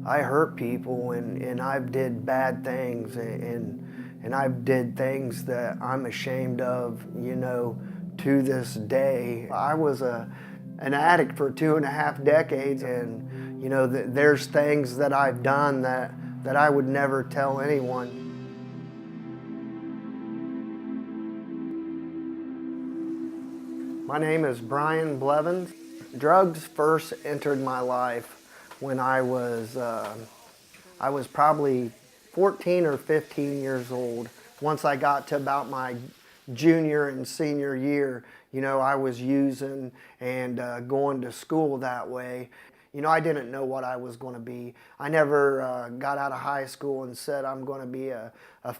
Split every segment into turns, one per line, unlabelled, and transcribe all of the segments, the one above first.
I hurt people and I've did bad things and I've did things that I'm ashamed of, to this day. I was an addict for 2.5 decades and, there's things that I've done that I would never tell anyone. My name is Brian Blevins. Drugs first entered my life when I was probably 14 or 15 years old. Once I got to about my junior and senior year, I was using and going to school that way. I didn't know what I was going to be. I never got out of high school and said I'm going to be a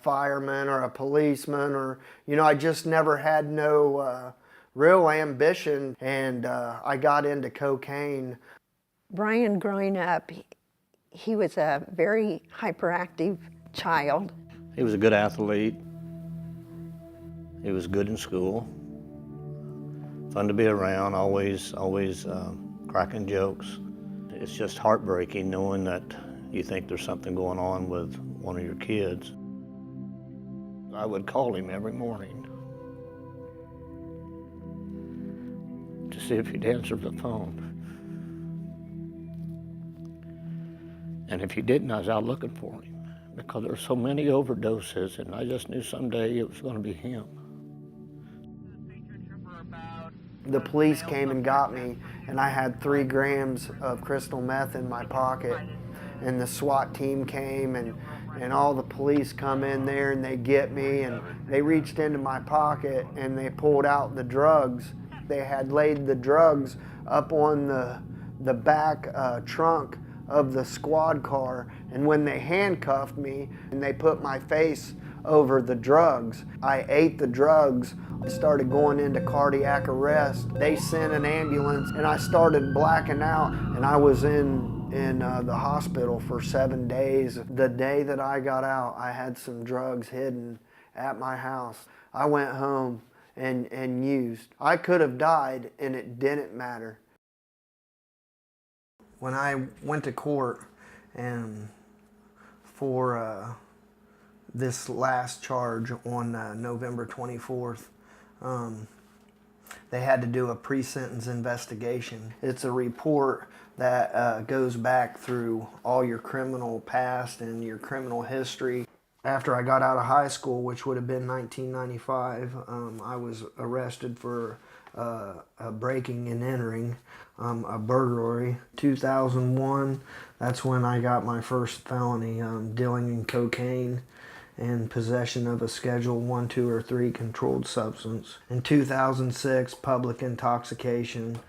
fireman or a policeman, or, I just never had no real ambition, and I got into cocaine.
Brian, growing up, he was a very hyperactive child.
He was a good athlete. He was good in school. Fun to be around, always cracking jokes. It's just heartbreaking knowing that you think there's something going on with one of your kids. I would call him every morning to see if he'd answer the phone. And if he didn't, I was out looking for him because there were so many overdoses, and I just knew someday it was going to be him.
The police came and got me, and I had 3 grams of crystal meth in my pocket. And the SWAT team came, and all the police come in there, and they get me, and they reached into my pocket, and they pulled out the drugs. They had laid the drugs up on the back trunk of the squad car, and when they handcuffed me and they put my face over the drugs, I ate the drugs. I started going into cardiac arrest. They sent an ambulance and I started blacking out, and I was in the hospital for 7 days. The day that I got out, I had some drugs hidden at my house. I went home and used. I could have died and it didn't matter. When I went to court and for this last charge on November 24th, they had to do a pre-sentence investigation. It's a report that goes back through all your criminal past and your criminal history. After I got out of high school, which would have been 1995, I was arrested for a breaking and entering, a burglary. 2001, that's when I got my first felony, dealing in cocaine and possession of a Schedule 1, 2, or 3 controlled substance. In 2006, public intoxication.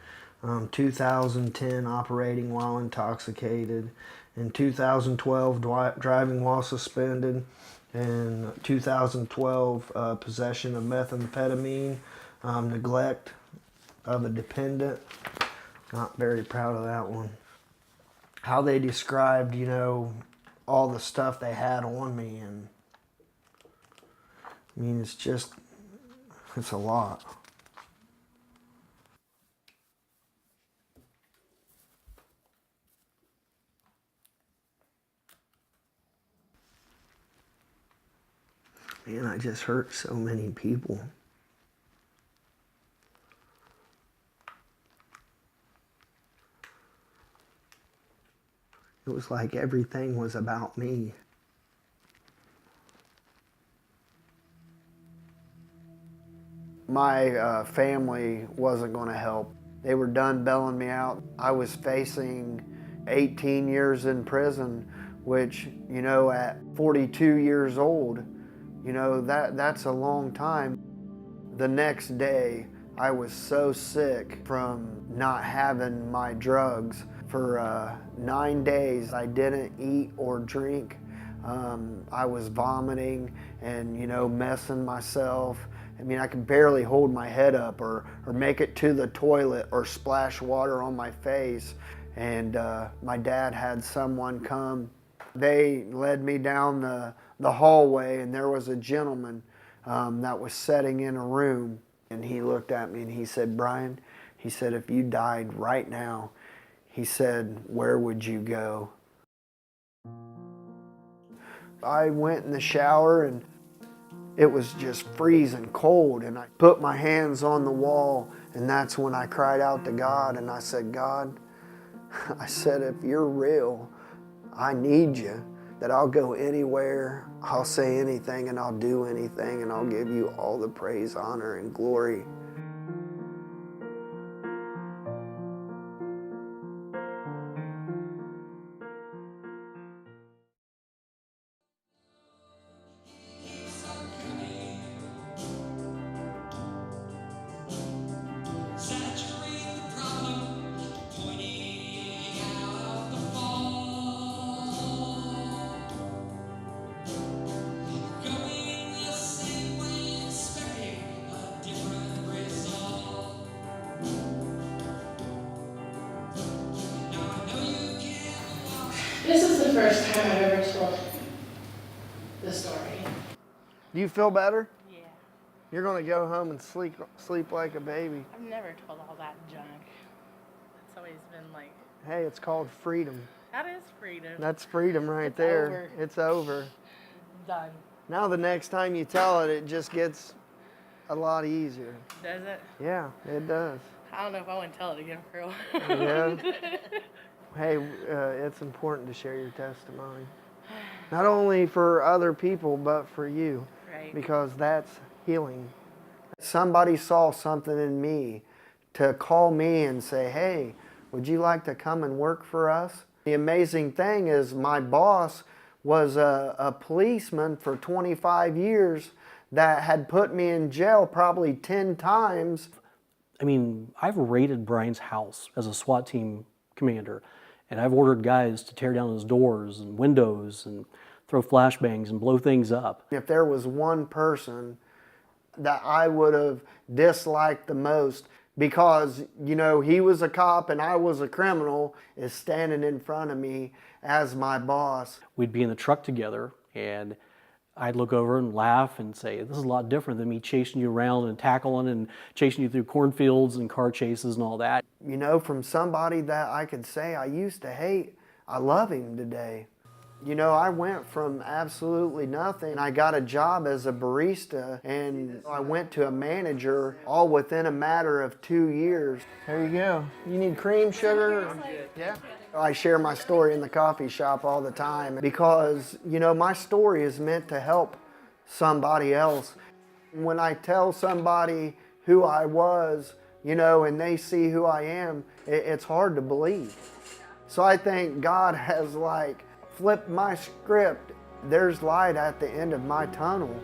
2010, operating while intoxicated. In 2012, driving while suspended. In 2012, possession of methamphetamine, neglect of a dependent. Not very proud of that one. How they described, all the stuff they had on me, and I mean, it's a lot. Man, I just hurt so many people. It was like everything was about me. My family wasn't going to help. They were done bailing me out. I was facing 18 years in prison, which, at 42 years old, that's a long time. The next day, I was so sick from not having my drugs. For 9 days, I didn't eat or drink. I was vomiting and, messing myself. I mean, I could barely hold my head up or make it to the toilet or splash water on my face. And my dad had someone come. They led me down the hallway, and there was a gentleman that was sitting in a room. And he looked at me and he said, "Brian," he said, "if you died right now," he said, "where would you go?" I went in the shower and it was just freezing cold, and I put my hands on the wall, and that's when I cried out to God, and I said, God, I said, if you're real, I need you, that I'll go anywhere, I'll say anything, and I'll do anything, and I'll give you all the praise, honor, and glory.
This is the first time I've ever told the story.
Do you feel better?
Yeah.
You're gonna go home and sleep like a baby.
I've never told all that junk. It's always been like,
Hey, it's called freedom.
that is freedom.
That's freedom right
It's
there.
over.
It's over.
Done.
Now the next time you tell it, it just gets a lot easier.
Does it?
Yeah, it does.
I don't know if I want to tell it again, girl.
Yeah. Hey, it's important to share your testimony. Not only for other people, but for you.
Right.
Because that's healing. Somebody saw something in me to call me and say, hey, would you like to come and work for us? The amazing thing is my boss was a policeman for 25 years that had put me in jail probably 10 times.
I mean, I've raided Brian's house as a SWAT team commander, and I've ordered guys to tear down his doors and windows and throw flashbangs and blow things up.
If there was one person that I would have disliked the most because, you know, he was a cop and I was a criminal, is standing in front of me as my boss.
We'd be in the truck together, and I'd look over and laugh and say, this is a lot different than me chasing you around and tackling and chasing you through cornfields and car chases and all that.
You know, from somebody that I could say I used to hate, I love him today. You know, I went from absolutely nothing. I got a job as a barista, and I went to a manager all within a matter of 2 years. There you go. You need cream, sugar? Yeah. I share my story in the coffee shop all the time because, you know, my story is meant to help somebody else. When I tell somebody who I was, you know, and they see who I am, it's hard to believe. So I think God has like flipped my script. There's light at the end of my tunnel.